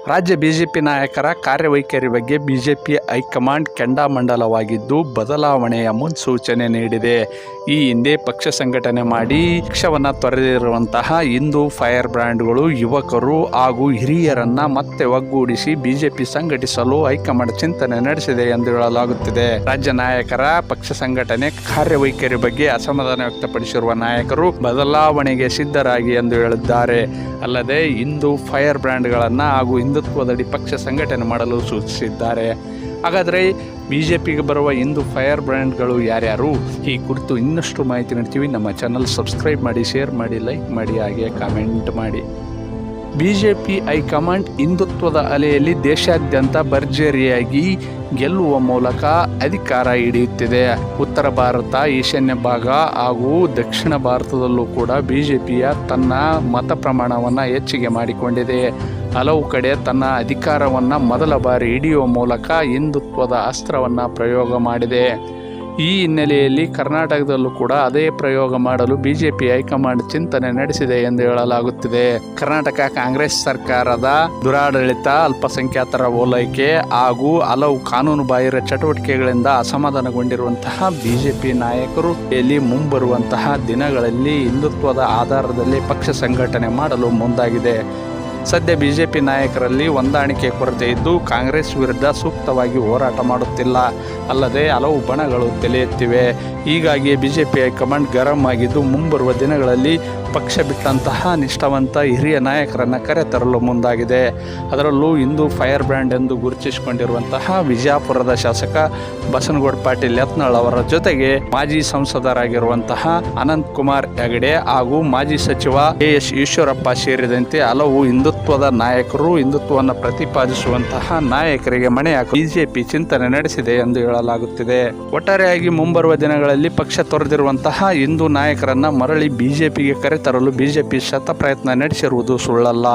ರಾಜ್ಯ ಬಿಜೆಪಿ ನಾಯಕರ ಕಾರ್ಯವೈಖರಿ ಬಗ್ಗೆ ಬಿಜೆಪಿ ಹೈಕಮಾಂಡ್ ಕೆಂಡಾಮಂಡಲವಾಗಿದ್ದು ಬದಲಾವಣೆಯ ಮುನ್ಸೂಚನೆ ನೀಡಿದೆ. ಈ ಹಿಂದೆ ಪಕ್ಷ ಸಂಘಟನೆ ಮಾಡಿ ಪಕ್ಷವನ್ನು ತೊರೆದಿರುವಂತಹ ಹಿಂದೂ ಫೈರ್ ಬ್ರ್ಯಾಂಡ್ಗಳು ಯುವಕರು ಹಾಗೂ ಹಿರಿಯರನ್ನ ಮತ್ತೆ ಒಗ್ಗೂಡಿಸಿ ಬಿಜೆಪಿ ಸಂಘಟಿಸಲು ಹೈಕಮಾಂಡ್ ಚಿಂತನೆ ನಡೆಸಿದೆ ಎಂದು ಹೇಳಲಾಗುತ್ತಿದೆ. ರಾಜ್ಯ ನಾಯಕರ ಪಕ್ಷ ಸಂಘಟನೆ ಕಾರ್ಯವೈಖರಿ ಬಗ್ಗೆ ಅಸಮಾಧಾನ ವ್ಯಕ್ತಪಡಿಸಿರುವ ನಾಯಕರು ಬದಲಾವಣೆಗೆ ಸಿದ್ಧರಾಗಿ ಎಂದು ಹೇಳಿದ್ದಾರೆ. ಅಲ್ಲದೆ ಹಿಂದೂ ಫೈರ್ ಬ್ರ್ಯಾಂಡ್ಗಳನ್ನು ಹಾಗೂ ಹಿಂದುತ್ವದಡಿ ಪಕ್ಷ ಸಂಘಟನೆ ಮಾಡಲು ಸೂಚಿಸಿದ್ದಾರೆ. ಹಾಗಾದರೆ ಬಿಜೆಪಿಗೆ ಬರುವ ಹಿಂದೂ ಫೈರ್ ಬ್ರ್ಯಾಂಡ್ಗಳು ಯಾರ್ಯಾರು? ಈ ಕುರಿತು ಇನ್ನಷ್ಟು ಮಾಹಿತಿ ನೀಡ್ತೀವಿ. ನಮ್ಮ ಚಾನಲ್ ಸಬ್ಸ್ಕ್ರೈಬ್ ಮಾಡಿ, ಶೇರ್ ಮಾಡಿ, ಲೈಕ್ ಮಾಡಿ, ಹಾಗೆ ಕಾಮೆಂಟ್ ಮಾಡಿ. ಬಿಜೆಪಿ ಹೈಕಮಾಂಡ್ ಹಿಂದುತ್ವದ ಅಲೆಯಲ್ಲಿ ದೇಶಾದ್ಯಂತ ಭರ್ಜರಿಯಾಗಿ ಗೆಲ್ಲುವ ಮೂಲಕ ಅಧಿಕಾರ ಹಿಡಿಯುತ್ತಿದೆ. ಉತ್ತರ ಭಾರತ, ಈಶಾನ್ಯ ಭಾಗ ಹಾಗೂ ದಕ್ಷಿಣ ಭಾರತದಲ್ಲೂ ಕೂಡ ಬಿಜೆಪಿಯ ತನ್ನ ಮತ ಪ್ರಮಾಣವನ್ನು ಹೆಚ್ಚಿಗೆ ಮಾಡಿಕೊಂಡಿದೆ. ಹಲವು ಕಡೆ ತನ್ನ ಅಧಿಕಾರವನ್ನು ಮೊದಲ ಬಾರಿ ಹಿಡಿಯುವ ಮೂಲಕ ಹಿಂದುತ್ವದ ಅಸ್ತ್ರವನ್ನು ಪ್ರಯೋಗ ಮಾಡಿದೆ. ಈ ಹಿನ್ನೆಲೆಯಲ್ಲಿ ಕರ್ನಾಟಕದಲ್ಲೂ ಕೂಡ ಅದೇ ಪ್ರಯೋಗ ಮಾಡಲು ಬಿಜೆಪಿ ಹೈಕಮಾಂಡ್ ಚಿಂತನೆ ನಡೆಸಿದೆ ಎಂದು ಹೇಳಲಾಗುತ್ತಿದೆ. ಕರ್ನಾಟಕ ಕಾಂಗ್ರೆಸ್ ಸರ್ಕಾರದ ದುರಾಡಳಿತ, ಅಲ್ಪಸಂಖ್ಯಾತರ ಓಲೈಕೆ ಹಾಗೂ ಹಲವು ಕಾನೂನು ಬಾಹಿರ ಚಟುವಟಿಕೆಗಳಿಂದ ಅಸಮಾಧಾನಗೊಂಡಿರುವಂತಹ ಬಿಜೆಪಿ ನಾಯಕರು ಇಲ್ಲಿ ಮುಂಬರುವಂತಹ ದಿನಗಳಲ್ಲಿ ಹಿಂದುತ್ವದ ಆಧಾರದಲ್ಲಿ ಪಕ್ಷ ಸಂಘಟನೆ ಮಾಡಲು ಮುಂದಾಗಿದೆ. ಸದ್ಯ ಬಿಜೆಪಿ ನಾಯಕರಲ್ಲಿ ಹೊಂದಾಣಿಕೆ ಕೊರತೆ ಇದ್ದು ಕಾಂಗ್ರೆಸ್ ವಿರುದ್ಧ ಸೂಕ್ತವಾಗಿ ಹೋರಾಟ ಮಾಡುತ್ತಿಲ್ಲ. ಅಲ್ಲದೆ ಹಲವು ಬಣಗಳು ತಲೆ ಎತ್ತಿವೆ. ಹೀಗಾಗಿ ಬಿಜೆಪಿ ಹೈಕಮಾಂಡ್ ಗರಂ ಆಗಿದ್ದು ಮುಂಬರುವ ದಿನಗಳಲ್ಲಿ ಪಕ್ಷ ಬಿಟ್ಟಂತಹ ನಿಷ್ಠಾವಂತ ಹಿರಿಯ ನಾಯಕರನ್ನು ಕರೆತರಲು ಮುಂದಾಗಿದೆ. ಅದರಲ್ಲೂ ಹಿಂದೂ ಫೈರ್ ಬ್ರ್ಯಾಂಡ್ ಎಂದು ಗುರುತಿಸಿಕೊಂಡಿರುವಂತಹ ವಿಜಯಪುರದ ಶಾಸಕ ಬಸನಗೌಡ ಪಾಟೀಲ್ ಯತ್ನಾಳ್ ಅವರ ಜೊತೆಗೆ ಮಾಜಿ ಸಂಸದರಾಗಿರುವಂತಹ ಅನಂತ್ ಕುಮಾರ್ ಹೆಗಡೆ ಹಾಗೂ ಮಾಜಿ ಸಚಿವ ಎಸ್ ಈಶ್ವರಪ್ಪ ಸೇರಿದಂತೆ ಹಲವು ಹಿಂದುತ್ವದ ನಾಯಕರು, ಹಿಂದುತ್ವವನ್ನು ಪ್ರತಿಪಾದಿಸುವಂತಹ ನಾಯಕರಿಗೆ ಮಣೆ ಹಾಕಲು ಬಿಜೆಪಿ ಚಿಂತನೆ ನಡೆಸಿದೆ ಎಂದು ಹೇಳಲಾಗುತ್ತಿದೆ. ಒಟ್ಟಾರೆಯಾಗಿ ಮುಂಬರುವ ದಿನಗಳಲ್ಲಿ ಪಕ್ಷ ತೊರೆದಿರುವಂತಹ ಹಿಂದೂ ನಾಯಕರನ್ನ ಮರಳಿ ಬಿಜೆಪಿಗೆ ಕರೆತರಲು ಬಿಜೆಪಿ ಶತ ಪ್ರಯತ್ನ ನಡೆಸಿರುವುದು ಸುಳ್ಳಲ್ಲ.